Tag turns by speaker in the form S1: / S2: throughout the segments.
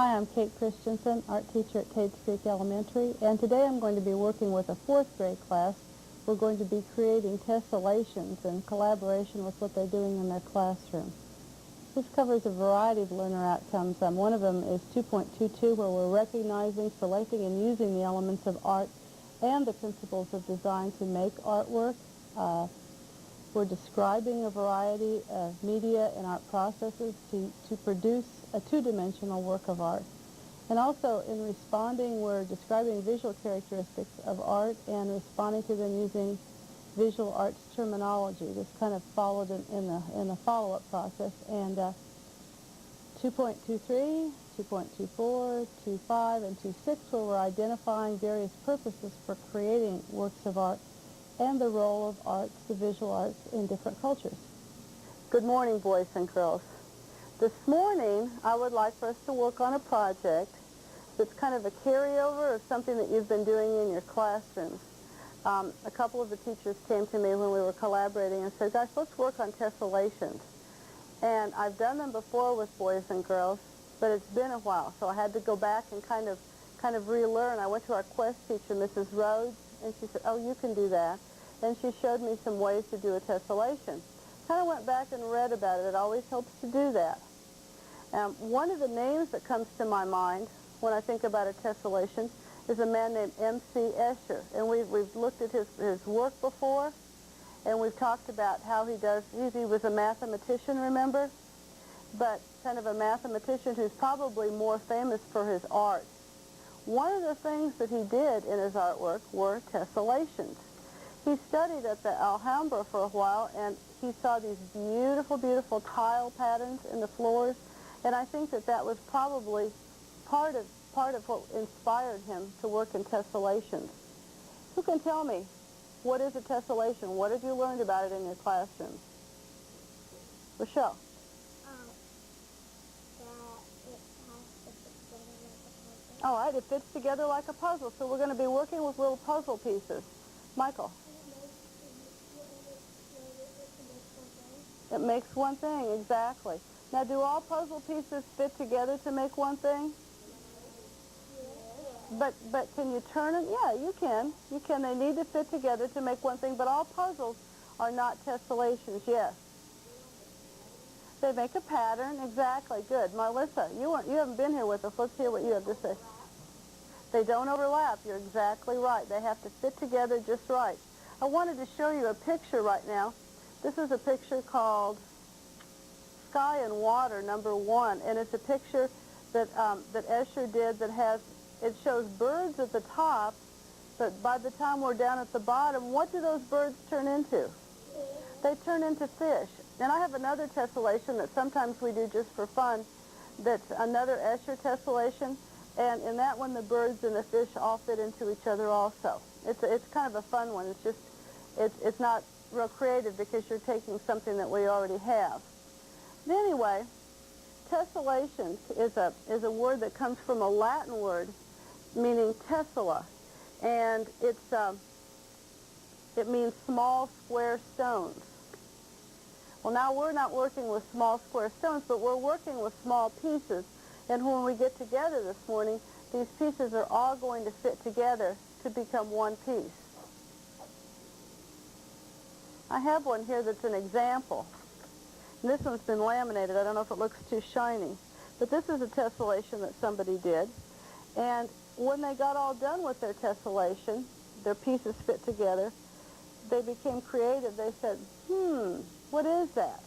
S1: Hi, I'm Kate Christianson, art teacher at Tates Creek Elementary, and today I'm going to be working with a 4th grade class. We're going to be creating tessellations in collaboration with what they're doing in their classroom. This covers a variety of learner outcomes. One of them is 2.22, where we're recognizing, selecting, and using the elements of art and the principles of design to make artwork. We're describing a variety of media and art processes to produce a two-dimensional work of art. And also in responding, we're describing visual characteristics of art and responding to them using visual arts terminology. This kind of followed in the follow-up process. And 2.23, 2.24, 2.5, and 2.6, where we're identifying various purposes for creating works of art and the role of arts, the visual arts, in different cultures. Good morning, boys and girls. This morning, I would like for us to work on a project that's kind of a carryover of something that you've been doing in your classrooms. A couple of the teachers came to me when we were collaborating and said, gosh, let's work on tessellations. And I've done them before with boys and girls, but it's been a while, so I had to go back and kind of relearn. I went to our quest teacher, Mrs. Rhodes, and she said, oh, you can do that. And she showed me some ways to do a tessellation. Kind of went back and read about it. It always helps to do that. One of the names that comes to my mind when I think about a tessellation is a man named M.C. Escher. And we've looked at his work before, and we've talked about how he was a mathematician, remember? But kind of a mathematician who's probably more famous for his art. One of the things that he did in his artwork were tessellations. He studied at the Alhambra for a while, and he saw these beautiful, beautiful tile patterns in the floors, and I think that was probably part of what inspired him to work in tessellations. Who can tell me, what is a tessellation? What have you learned about it in your classroom? Rochelle? All right, it fits together like a puzzle, so we're going to be working with little puzzle pieces. Michael? It makes one thing, exactly. Now, do all puzzle pieces fit together to make one thing? But can you turn them? Yeah, you can. You can. They need to fit together to make one thing, but all puzzles are not tessellations, yes. They make a pattern, exactly. Good. Melissa, you haven't been here with us. Let's hear what you have to say. They don't overlap. You're exactly right. They have to fit together just right. I wanted to show you a picture right now. This is a picture called Sky and Water, #1, and it's a picture that Escher did it shows birds at the top, but by the time we're down at the bottom, what do those birds turn into? They turn into fish. And I have another tessellation that sometimes we do just for fun that's another Escher tessellation, and in that one the birds and the fish all fit into each other also. It's kind of a fun one. It's just, it's not real creative because you're taking something that we already have. But anyway, tessellation is a word that comes from a Latin word meaning tessella, and it means small square stones. Well, now we're not working with small square stones, but we're working with small pieces, and when we get together this morning, these pieces are all going to fit together to become one piece. I have one here that's an example. And this one's been laminated. I don't know if it looks too shiny. But this is a tessellation that somebody did. And when they got all done with their tessellation, their pieces fit together, they became creative. They said, what is that?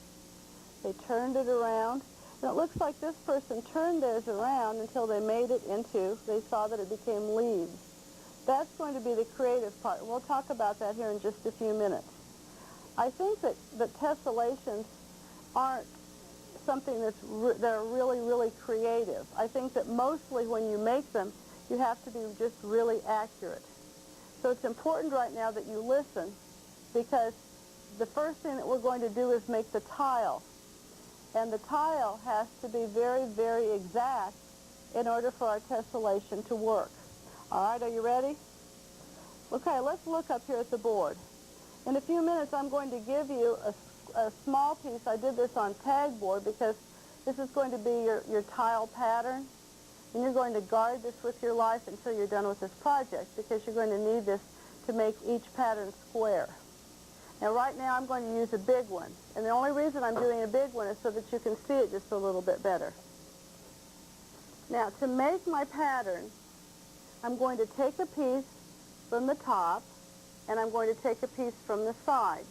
S1: They turned it around. And it looks like this person turned theirs around until they made it into, they saw that it became leaves. That's going to be the creative part. We'll talk about that here in just a few minutes. I think that tessellations aren't something that are really, really creative. I think that mostly when you make them, you have to be just really accurate. So it's important right now that you listen, because the first thing that we're going to do is make the tile. And the tile has to be very, very exact in order for our tessellation to work. All right, are you ready? Okay, let's look up here at the board. In a few minutes, I'm going to give you a small piece. I did this on tag board because this is going to be your tile pattern. And you're going to guard this with your life until you're done with this project, because you're going to need this to make each pattern square. Now right now I'm going to use a big one. And the only reason I'm doing a big one is so that you can see it just a little bit better. Now to make my pattern, I'm going to take a piece from the top and I'm going to take a piece from the side.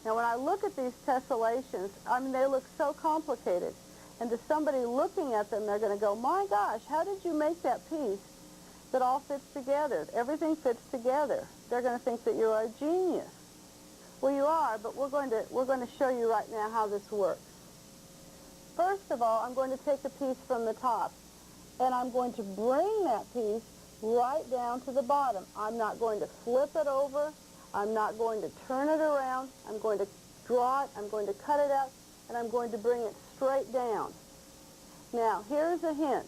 S1: Now when I look at these tessellations, I mean, they look so complicated. And to somebody looking at them, they're going to go, my gosh, how did you make that piece that all fits together? Everything fits together. They're going to think that you're a genius. Well, you are, but we're going to show you right now how this works. First of all, I'm going to take a piece from the top, and I'm going to bring that piece right down to the bottom. I'm not going to flip it over. I'm not going to turn it around. I'm going to draw it. I'm going to cut it out, and I'm going to bring it straight down. Now, here's a hint.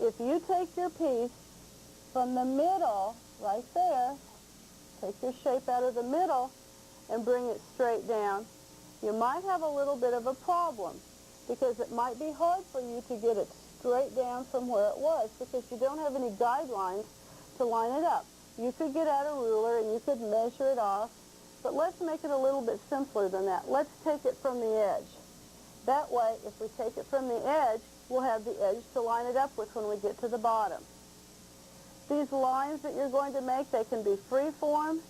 S1: If you take your piece from the middle, right there, take your shape out of the middle and bring it straight down, you might have a little bit of a problem, because it might be hard for you to get it straight down from where it was, because you don't have any guidelines to line it up. You could get out a ruler and you could measure it off, but let's make it a little bit simpler than that. Let's take it from the edge. That way, if we take it from the edge, we'll have the edge to line it up with when we get to the bottom. These lines that you're going to make, they can be free-form,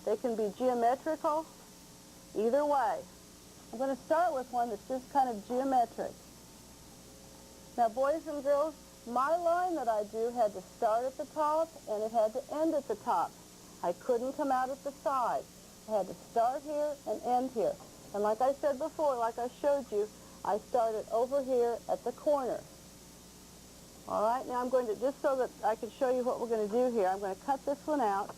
S1: they can be geometrical, either way. I'm going to start with one that's just kind of geometric. Now, boys and girls, my line that I drew had to start at the top and it had to end at the top. I couldn't come out at the side. I had to start here and end here. And like I said before, like I showed you, I started over here at the corner. All right, now I'm going to, just so that I can show you what we're going to do here, I'm going to cut this one out.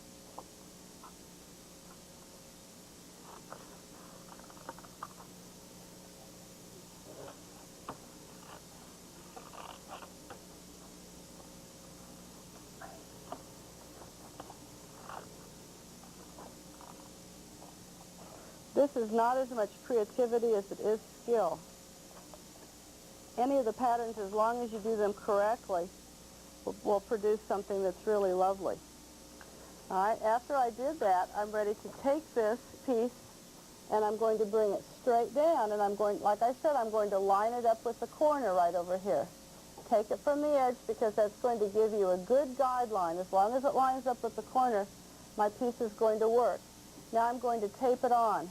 S1: This is not as much creativity as it is skill. Any of the patterns, as long as you do them correctly, will produce something that's really lovely. All right, after I did that, I'm ready to take this piece and I'm going to bring it straight down, and I'm going, like I said, I'm going to line it up with the corner right over here. Take it from the edge, because that's going to give you a good guideline. As long as it lines up with the corner, my piece is going to work. Now I'm going to tape it on.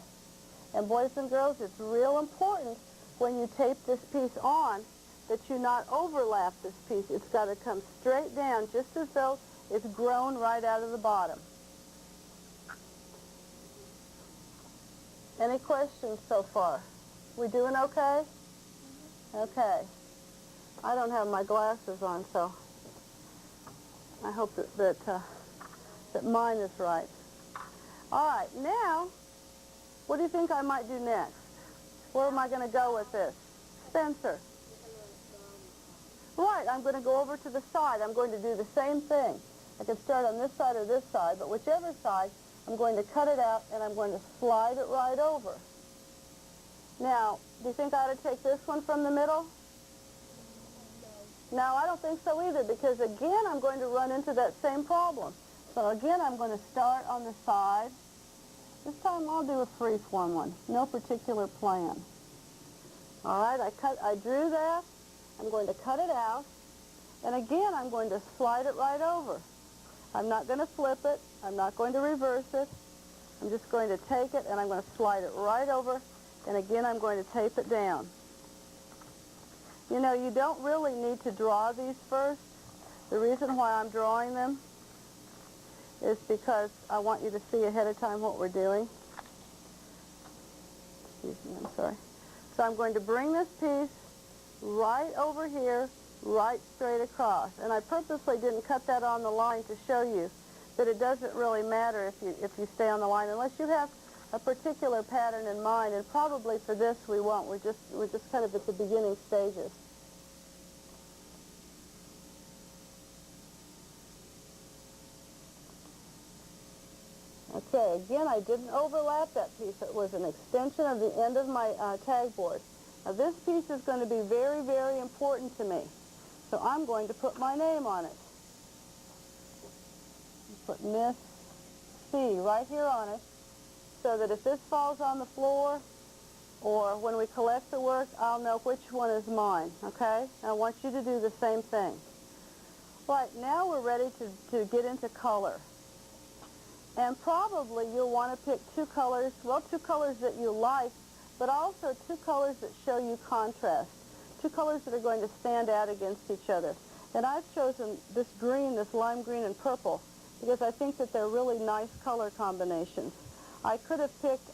S1: And boys and girls, it's real important when you tape this piece on that you not overlap this piece. It's got to come straight down, just as though it's grown right out of the bottom. Any questions so far? We doing okay? Okay. I don't have my glasses on, so I hope that mine is right. All right, now, what do you think I might do next? Where am I going to go with this? Spencer. Right, I'm going to go over to the side. I'm going to do the same thing. I can start on this side or this side, but whichever side, I'm going to cut it out and I'm going to slide it right over. Now, do you think I ought to take this one from the middle? No, I don't think so either, because again, I'm going to run into that same problem. So again, I'm going to start on the side. This time I'll do a free-form one, no particular plan. All right, I drew that. I'm going to cut it out. And again, I'm going to slide it right over. I'm not going to flip it. I'm not going to reverse it. I'm just going to take it and I'm going to slide it right over. And again, I'm going to tape it down. You know, you don't really need to draw these first. The reason why I'm drawing them is because I want you to see ahead of time what we're doing. Excuse me, I'm sorry. So I'm going to bring this piece right over here, right straight across. And I purposely didn't cut that on the line to show you that it doesn't really matter if you stay on the line, unless you have a particular pattern in mind, and probably for this we won't. We're just kind of at the beginning stages. Okay, again, I didn't overlap that piece. It was an extension of the end of my tag board. Now, this piece is going to be very, very important to me. So I'm going to put my name on it. Put Miss C right here on it, so that if this falls on the floor, or when we collect the work, I'll know which one is mine, okay? And I want you to do the same thing. Right, now we're ready to get into color. And probably you'll want to pick two colors, well, two colors that you like, but also two colors that show you contrast, two colors that are going to stand out against each other. And I've chosen this green, this lime green and purple, because I think that they're really nice color combinations. I could have picked,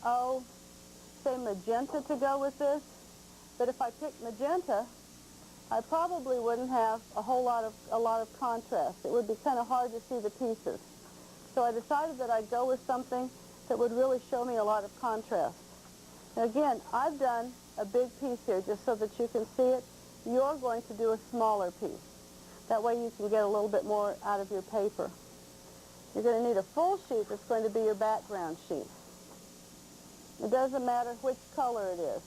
S1: say magenta to go with this, but if I picked magenta, I probably wouldn't have a lot of contrast. It would be kind of hard to see the pieces. So I decided that I'd go with something that would really show me a lot of contrast. Now again, I've done a big piece here just so that you can see it. You're going to do a smaller piece. That way you can get a little bit more out of your paper. You're going to need a full sheet that's going to be your background sheet. It doesn't matter which color it is.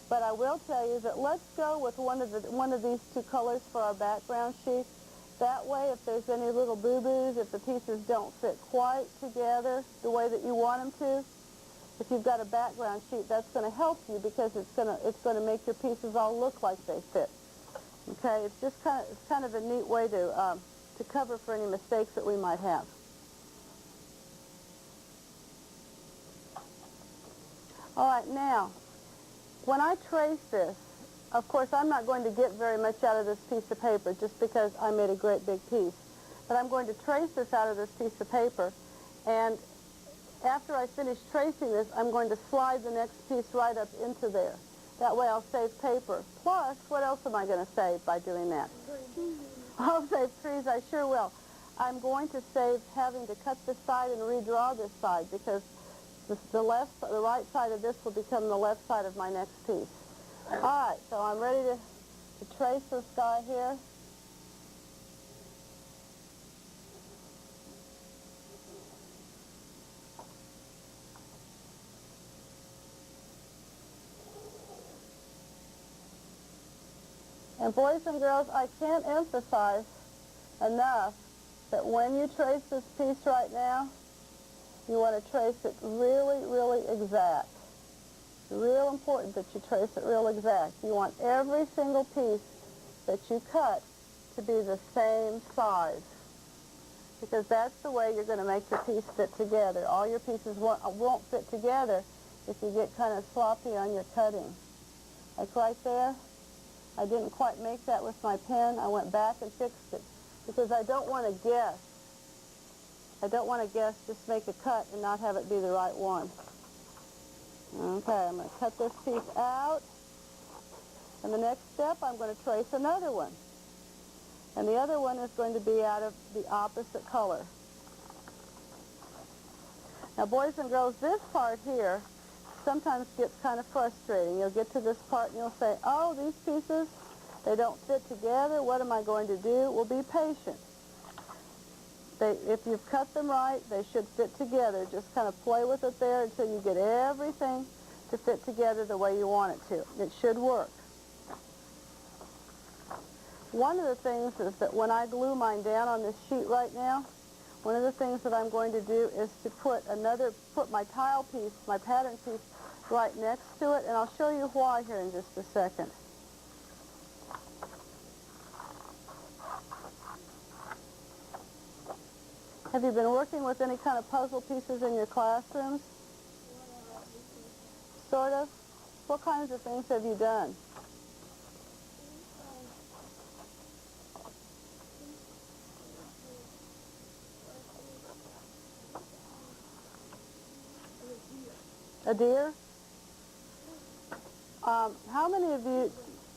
S1: But I will tell you that let's go with one of these two colors for our background sheet. That way, if there's any little boo-boos, if the pieces don't fit quite together the way that you want them to, if you've got a background sheet, that's going to help you because it's going to make your pieces all look like they fit. Okay, it's just kind of a neat way to cover for any mistakes that we might have. All right, now, when I trace this, of course, I'm not going to get very much out of this piece of paper just because I made a great big piece. But I'm going to trace this out of this piece of paper, and after I finish tracing this, I'm going to slide the next piece right up into there. That way I'll save paper. Plus, what else am I going to save by doing that? I'll save trees, I sure will. I'm going to save having to cut this side and redraw this side because the right side of this will become the left side of my next piece. All right, so I'm ready to trace this guy here. And boys and girls, I can't emphasize enough that when you trace this piece right now, you want to trace it really, really exact. It's real important that you trace it real exact. You want every single piece that you cut to be the same size, because that's the way you're going to make your piece fit together. All your pieces won't fit together if you get kind of sloppy on your cutting. Like right there, I didn't quite make that with my pen. I went back and fixed it because I don't want to guess. I don't want to guess, just make a cut and not have it be the right one. Okay, I'm going to cut this piece out. And the next step, I'm going to trace another one. And the other one is going to be out of the opposite color. Now, boys and girls, this part here sometimes gets kind of frustrating. You'll get to this part and you'll say, oh, these pieces, they don't fit together. What am I going to do? Well, be patient. If you've cut them right, they should fit together. Just kind of play with it there until you get everything to fit together the way you want it to. It should work. One of the things is that when I glue mine down on this sheet right now, one of the things that I'm going to do is to put my tile piece, my pattern piece, right next to it, and I'll show you why here in just a second. Have you been working with any kind of puzzle pieces in your classrooms? Sort of? What kinds of things have you done? A deer? How many of you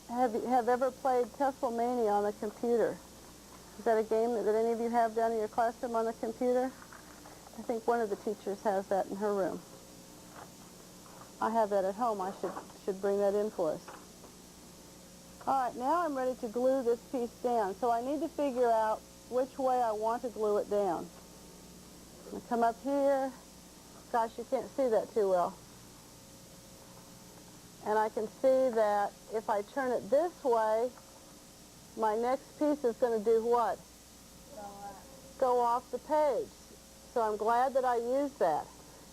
S1: have ever played Tesselmania on the computer? Is that a game that any of you have down in your classroom on the computer? I think one of the teachers has that in her room. I have that at home. I should bring that in for us. All right, now I'm ready to glue this piece down. So I need to figure out which way I want to glue it down. I come up here. Gosh, you can't see that too well. And I can see that if I turn it this way, my next piece is going to do what? Go off the page. So I'm glad that I used that.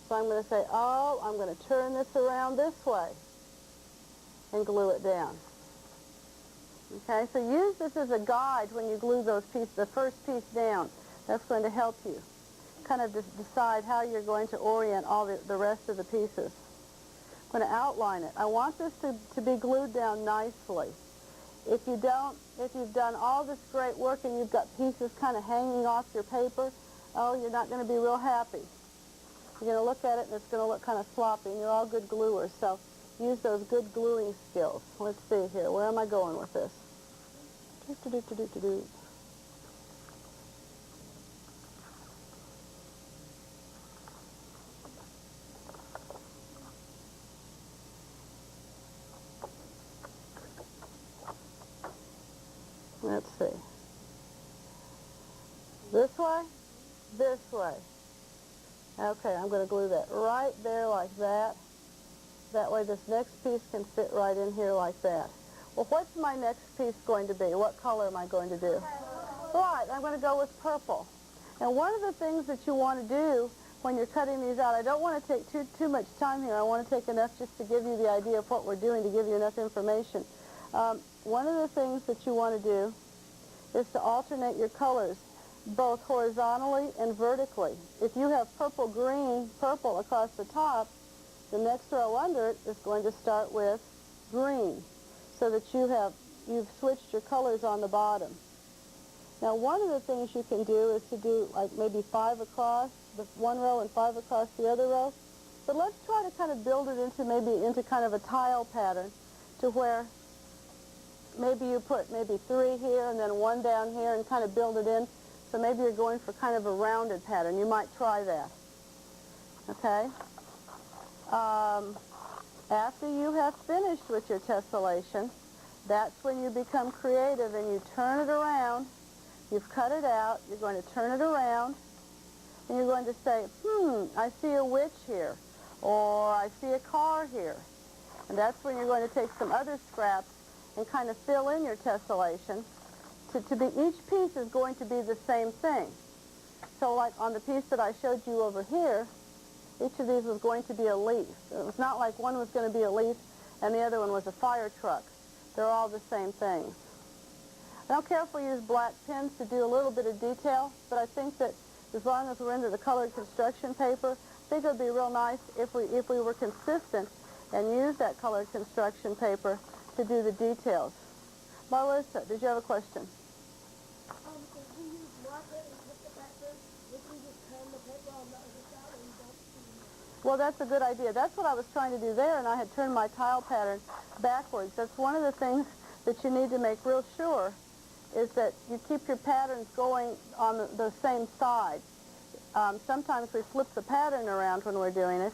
S1: So I'm going to say, oh, I'm going to turn this around this way and glue it down. Okay, so use this as a guide when you glue those pieces, the first piece down. That's going to help you kind of decide how you're going to orient all the rest of the pieces. I'm going to outline it. I want this to be glued down nicely. If you've done all this great work and you've got pieces kind of hanging off your paper, oh, you're not going to be real happy. You're going to look at it and it's going to look kind of sloppy, and you're all good gluers, so use those good gluing skills. Let's see here. Where am I going with this? Let's see. This way? This way. Okay, I'm going to glue that right there like that. That way this next piece can fit right in here like that. Well, what's my next piece going to be? What color am I going to do? Right, I'm going to go with purple. And one of the things that you want to do when you're cutting these out, I don't want to take too much time here. I want to take enough just to give you the idea of what we're doing, to give you enough information. One of the things that you want to do is to alternate your colors, both horizontally and vertically. If you have purple, green, purple across the top, the next row under it is going to start with green, so that you've switched your colors on the bottom. Now, one of the things you can do is to do like maybe 5 across the one row and 5 across the other row. But let's try to kind of build it into kind of a tile pattern, to where maybe you put maybe 3 here and then 1 down here and kind of build it in. So maybe you're going for kind of a rounded pattern. You might try that. Okay? After you have finished with your tessellation, that's when you become creative and you turn it around. You've cut it out. You're going to turn it around. And you're going to say, I see a witch here. Or I see a car here. And that's when you're going to take some other scraps and kind of fill in your tessellation. Each piece is going to be the same thing. So like on the piece that I showed you over here, each of these was going to be a leaf. It was not like one was going to be a leaf and the other one was a fire truck. They're all the same things. I don't care if we use black pens to do a little bit of detail, but I think that as long as we're into the colored construction paper, I think it would be real nice if we were consistent and use that colored construction paper to do the details. Melissa, did you have a question?
S2: If we use marker and put the paper, we can just turn the paper on the other side and don't see it.
S1: Well, that's a good idea. That's what I was trying to do there, and I had turned my tile pattern backwards. That's one of the things that you need to make real sure, is that you keep your patterns going on the same side. Sometimes we flip the pattern around when we're doing it,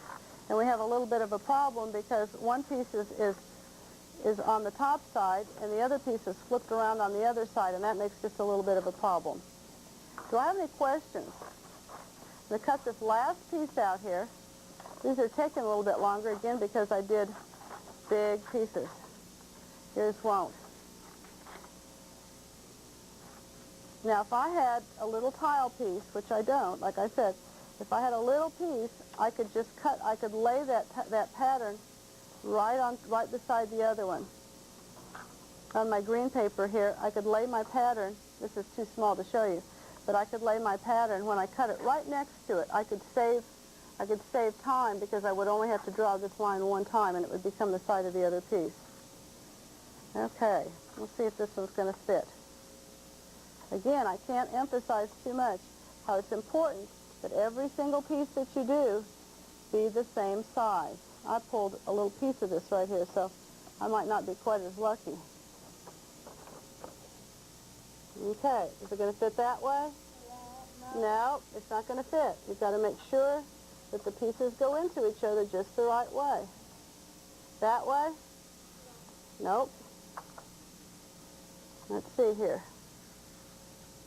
S1: and we have a little bit of a problem because one piece is on the top side, and the other piece is flipped around on the other side, and that makes just a little bit of a problem. Do I have any questions? I'm going to cut this last piece out here. These are taking a little bit longer, again, because I did big pieces. Yours won't. Now, if I had a little tile piece, which I don't, like I said, if I had a little piece, I could lay that pattern right beside the other one. On my green paper here, I could lay my pattern. This is too small to show you, but I could lay my pattern when I cut it right next to it. I could save time because I would only have to draw this line one time and it would become the side of the other piece. Okay, let's see if this one's going to fit. Again, I can't emphasize too much how it's important that every single piece that you do be the same size. I pulled a little piece of this right here, so I might not be quite as lucky. Okay, is it going to fit that way? No, it's not going to fit. You've got to make sure that the pieces go into each other just the right way. That way? Nope. Let's see here.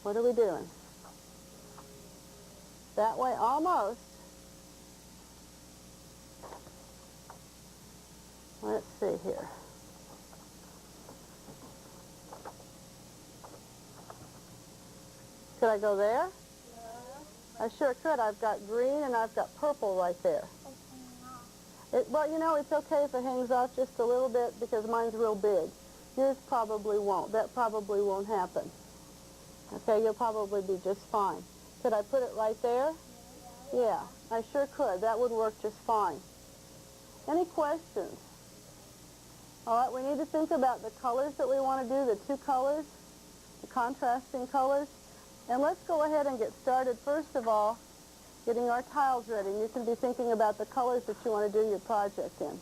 S1: What are we doing? That way, almost. Let's see here. Could I go there?
S2: Yeah.
S1: I sure could. I've got green and I've got purple right there. Well, you know, it's okay if it hangs off just a little bit because mine's real big. Yours probably won't. That probably won't happen. Okay, you'll probably be just fine. Could I put it right there? Yeah, I sure could. That would work just fine. Any questions? All right, we need to think about the colors that we want to do, the two colors, the contrasting colors. And let's go ahead and get started, first of all, getting our tiles ready. And you can be thinking about the colors that you want to do your project in.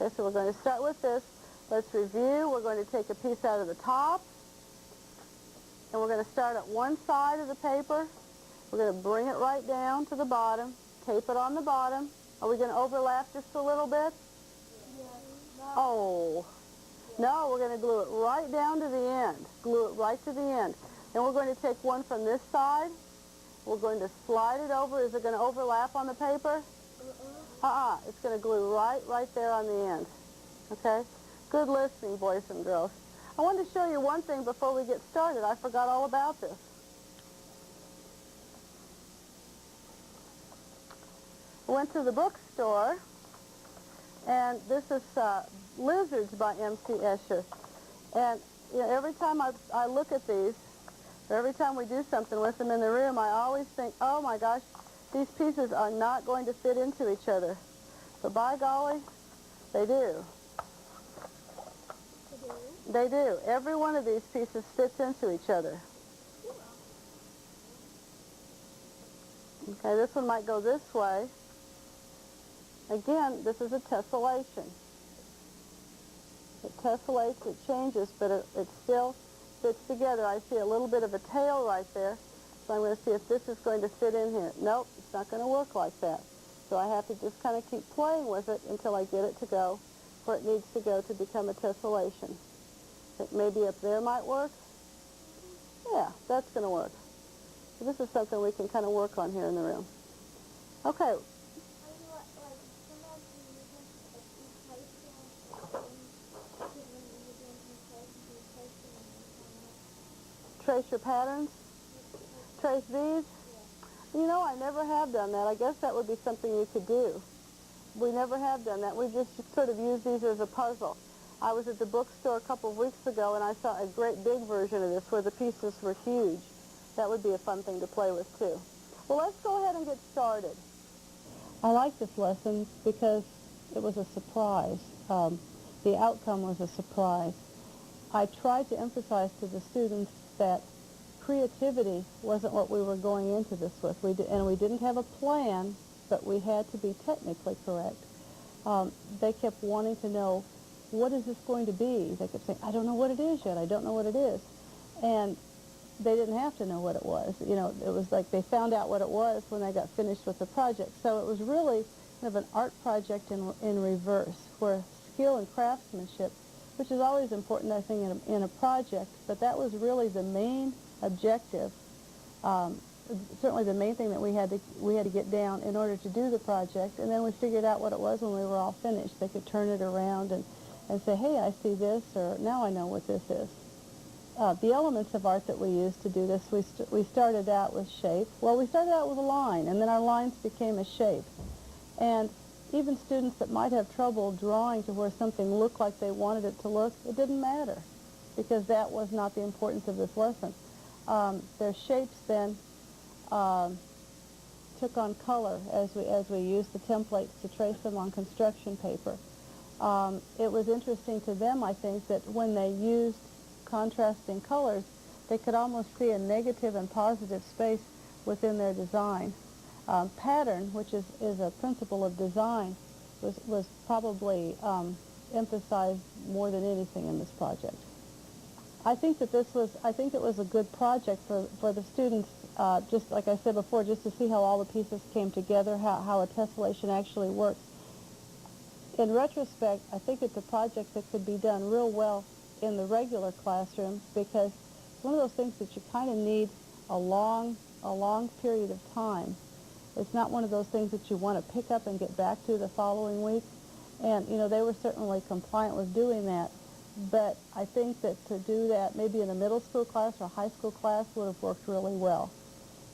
S1: Okay, so we're going to start with this. Let's review. We're going to take a piece out of the top. And we're going to start at one side of the paper. We're going to bring it right down to the bottom, tape it on the bottom. Are we going to overlap just a little bit? Oh, no, we're going to glue it right down to the end. Glue it right to the end. Then we're going to take one from this side. We're going to slide it over. Is it going to overlap on the paper? It's going to glue right there on the end. Okay? Good listening, boys and girls. I wanted to show you one thing before we get started. I forgot all about this. I went to the bookstore, and this is Lizards by M.C. Escher. And you know, every time I look at these, or every time we do something with them in the room, I always think, oh my gosh, these pieces are not going to fit into each other. But by golly, they do. They do. Every one of these pieces fits into each other. Okay, this one might go this way. Again, this is a tessellation. It tessellates, it changes, but it still fits together. I see a little bit of a tail right there, so I'm going to see if this is going to fit in here. Nope, it's not going to work like that. So I have to just kind of keep playing with it until I get it to go where it needs to go to become a tessellation. Maybe up there might work. Yeah, that's going to work. So this is something we can kind of work on here in the room. Okay. Trace your patterns? Trace these? You know, I never have done that. I guess that would be something you could do. We never have done that. We just sort of use these as a puzzle. I was at the bookstore a couple of weeks ago, and I saw a great big version of this where the pieces were huge. That would be a fun thing to play with, too. Well, let's go ahead and get started. I like this lesson because it was a surprise. The outcome was a surprise. I tried to emphasize to the students that creativity wasn't what we were going into this with. And we didn't have a plan, but we had to be technically correct. They kept wanting to know, what is this going to be? They kept saying, I don't know what it is yet. I don't know what it is. And they didn't have to know what it was. You know, it was like they found out what it was when they got finished with the project. So it was really kind of an art project in reverse, where skill and craftsmanship, which is always important, I think, in a project, but that was really the main objective, certainly the main thing that we had to get down in order to do the project. And then we figured out what it was when we were all finished. They could turn it around and say, hey, I see this, or now I know what this is. The elements of art that we used to do this, we started out with shape. Well, we started out with a line, and then our lines became a shape. And even students that might have trouble drawing to where something looked like they wanted it to look, it didn't matter, because that was not the importance of this lesson. Their shapes then took on color as we used the templates to trace them on construction paper. It was interesting to them, I think, that when they used contrasting colors, they could almost see a negative and positive space within their design. Pattern, which is a principle of design, was probably emphasized more than anything in this project. I think it was a good project for the students, just like I said before, just to see how all the pieces came together, how a tessellation actually works. In retrospect, I think it's a project that could be done real well in the regular classroom, because it's one of those things that you kind of need a long period of time. It's not one of those things that you want to pick up and get back to the following week. And, you know, they were certainly compliant with doing that. but I think that to do that maybe in a middle school class or a high school class would have worked really well.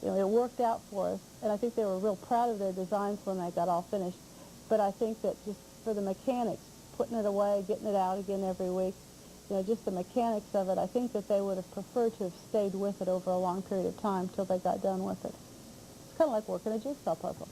S1: You know, it worked out for us, and I think they were real proud of their designs when they got all finished. But I think that just for the mechanics, putting it away, getting it out again every week, you know, just the mechanics of it, I think that they would have preferred to have stayed with it over a long period of time till they got done with it. It's kind of like working a jigsaw puzzle.